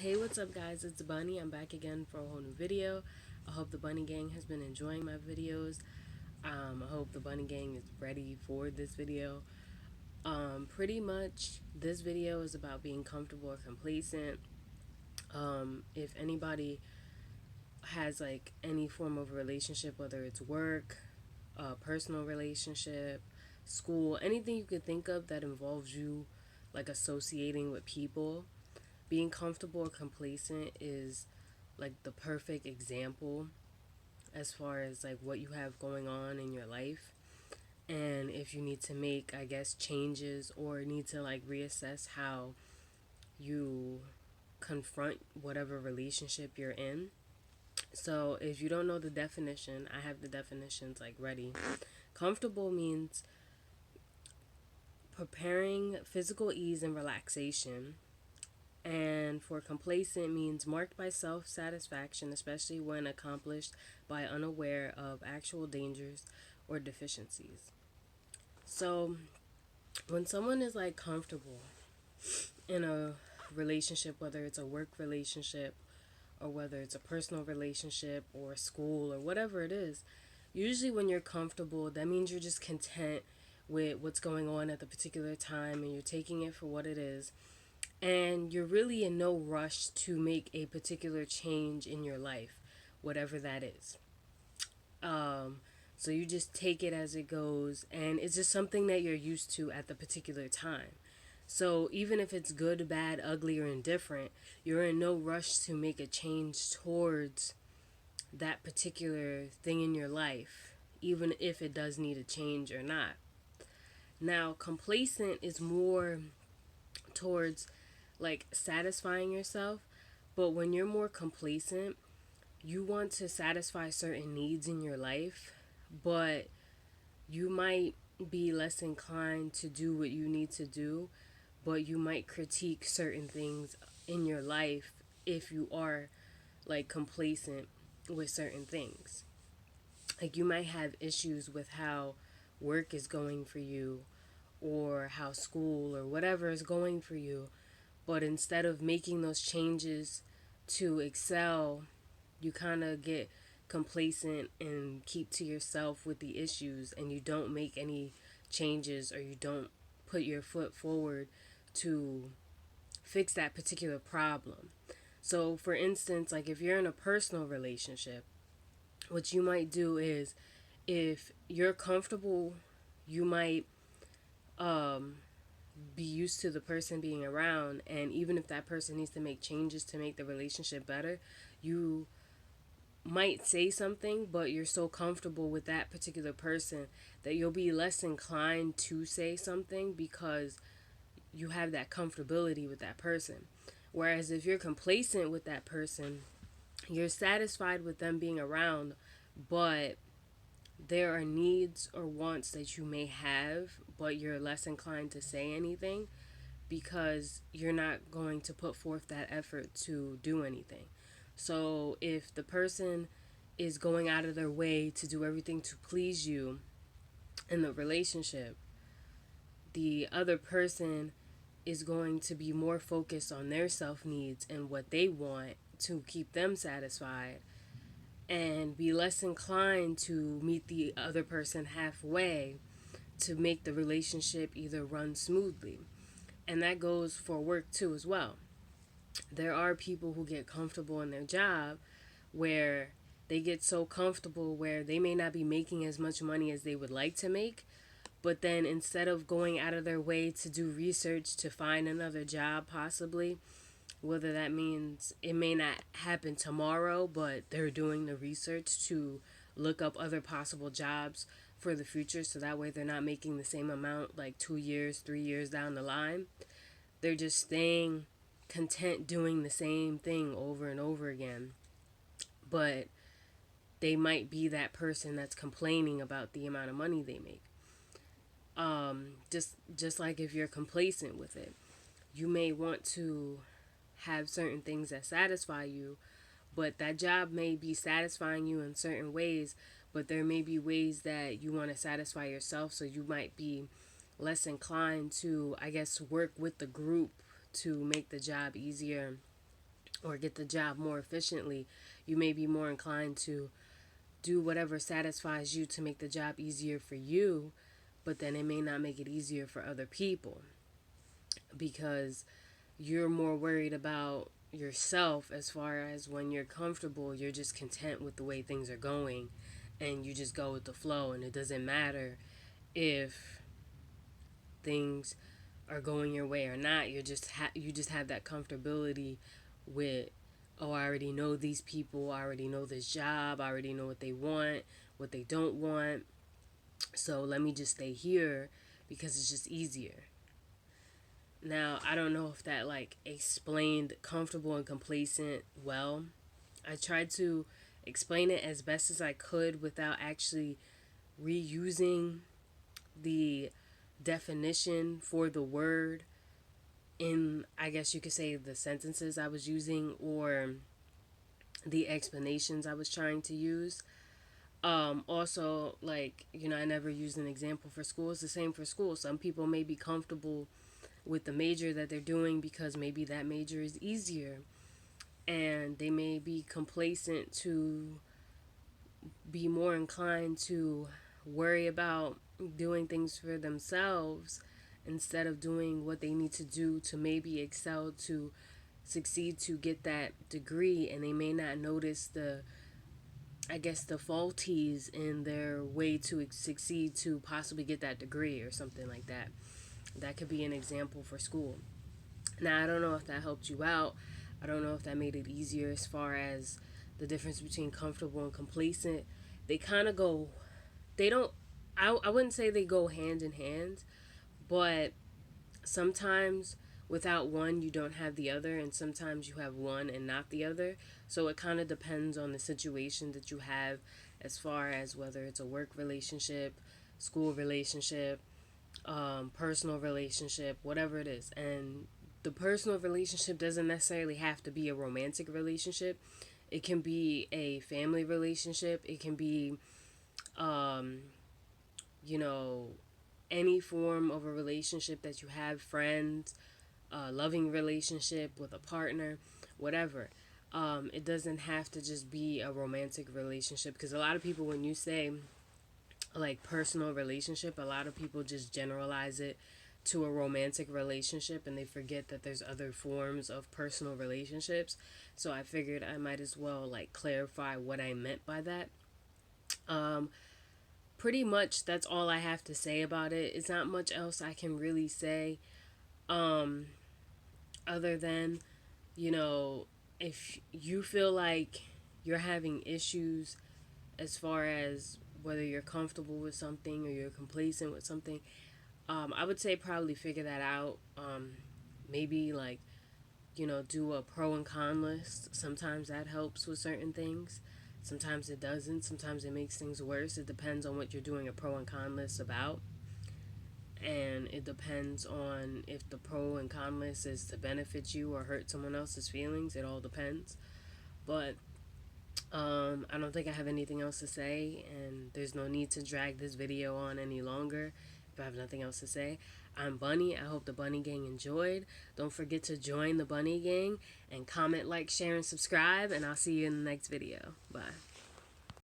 Hey, what's up, guys? It's Bunny. I'm back again for a whole new video. I hope the Bunny Gang has been enjoying my videos. I hope the Bunny Gang is ready for this video. Pretty much, this video is about being comfortable or complacent. If anybody has like any form of relationship, whether it's work, personal relationship, school, anything you could think of that involves you like associating with people, being comfortable or complacent is like the perfect example as far as like what you have going on in your life, and if you need to make, I guess, changes or need to like reassess how you confront whatever relationship you're in. So if you don't know the definition, I have the definitions like ready. Comfortable means preparing physical ease and relaxation. And for complacent means marked by self satisfaction, especially when accomplished by unaware of actual dangers or deficiencies. So, when someone is like comfortable in a relationship, whether it's a work relationship or whether it's a personal relationship or school or whatever it is, usually when you're comfortable, that means you're just content with what's going on at the particular time and you're taking it for what it is, and you're really in no rush to make a particular change in your life, whatever that is. Um, so you just take it as it goes, and it's just something that you're used to at the particular time. So even if it's good, bad, ugly, or indifferent, you're in no rush to make a change towards that particular thing in your life, even if it does need a change or not. Now, complacent is more towards like satisfying yourself. But when you're more complacent, you want to satisfy certain needs in your life, but you might be less inclined to do what you need to do, but you might critique certain things in your life if you are like complacent with certain things. Like you might have issues with how work is going for you or how school or whatever is going for you, but instead of making those changes to excel, you kind of get complacent and keep to yourself with the issues, and you don't make any changes or you don't put your foot forward to fix that particular problem. So, for instance, like if you're in a personal relationship, what you might do is if you're comfortable, you might um, be used to the person being around, and even if that person needs to make changes to make the relationship better, you might say something, but you're so comfortable with that particular person that you'll be less inclined to say something because you have that comfortability with that person. Whereas if you're complacent with that person, you're satisfied with them being around, but there are needs or wants that you may have, but you're less inclined to say anything because you're not going to put forth that effort to do anything. So if the person is going out of their way to do everything to please you in the relationship, the other person is going to be more focused on their self needs and what they want to keep them satisfied, and be less inclined to meet the other person halfway to make the relationship either run smoothly. And that goes for work too as well. There are people who get comfortable in their job where they get so comfortable where they may not be making as much money as they would like to make, but then instead of going out of their way to do research to find another job, possibly, whether that means it may not happen tomorrow, but they're doing the research to look up other possible jobs for the future so that way they're not making the same amount like 2 years, 3 years down the line. They're just staying content doing the same thing over and over again. But they might be that person that's complaining about the amount of money they make. Just like if you're complacent with it, you may want to have certain things that satisfy you, but that job may be satisfying you in certain ways, but there may be ways that you want to satisfy yourself, so you might be less inclined to, I guess, work with the group to make the job easier or get the job more efficiently, you may be more inclined to do whatever satisfies you to make the job easier for you, but then it may not make it easier for other people because you're more worried about yourself. As far as when you're comfortable, you're just content with the way things are going and you just go with the flow, and it doesn't matter if things are going your way or not. You just have that comfortability with, oh, I already know these people, I already know this job, I already know what they want, what they don't want, so let me just stay here because it's just easier. Now, I don't know if that like explained comfortable and complacent well. I tried to explain it as best as I could without actually reusing the definition for the word in, I guess you could say, the sentences I was using or the explanations I was trying to use. Also, like, I never used an example for school. It's the same for school. Some people may be comfortable with the major that they're doing because maybe that major is easier, and they may be complacent to be more inclined to worry about doing things for themselves instead of doing what they need to do to maybe excel, to succeed, to get that degree. And they may not notice the, I guess, the faulties in their way to succeed to possibly get that degree or something like that. That could be an example for school. Now, I don't know if that helped you out. I don't know if that made it easier as far as the difference between comfortable and complacent. They kind of go, they don't, I wouldn't say they go hand in hand, but sometimes without one, you don't have the other, and sometimes you have one and not the other. So it kind of depends on the situation that you have as far as whether it's a work relationship, school relationship, personal relationship, whatever it is. And the personal relationship doesn't necessarily have to be a romantic relationship. It can be a family relationship. It can be, um, you know, any form of a relationship that you have, friends, a loving relationship with a partner, whatever. It doesn't have to just be a romantic relationship, because a lot of people, when you say like personal relationship, a lot of people just generalize it to a romantic relationship and they forget that there's other forms of personal relationships. So I figured I might as well like clarify what I meant by that. Um, Pretty much that's all I have to say about it. It's not much else I can really say, um, other than, you know, if you feel like you're having issues as far as whether you're comfortable with something or you're complacent with something, I would say probably figure that out. Maybe like, do a pro and con list. Sometimes that helps with certain things. Sometimes it doesn't. Sometimes it makes things worse. It depends on what you're doing a pro and con list about. And it depends on if the pro and con list is to benefit you or hurt someone else's feelings. It all depends. But I don't think I have anything else to say, and there's no need to drag this video on any longer if I have nothing else to say. I'm Bunny. I hope the Bunny Gang enjoyed. Don't forget to join the Bunny Gang and comment, like, share, and subscribe, and I'll see you in the next video. Bye.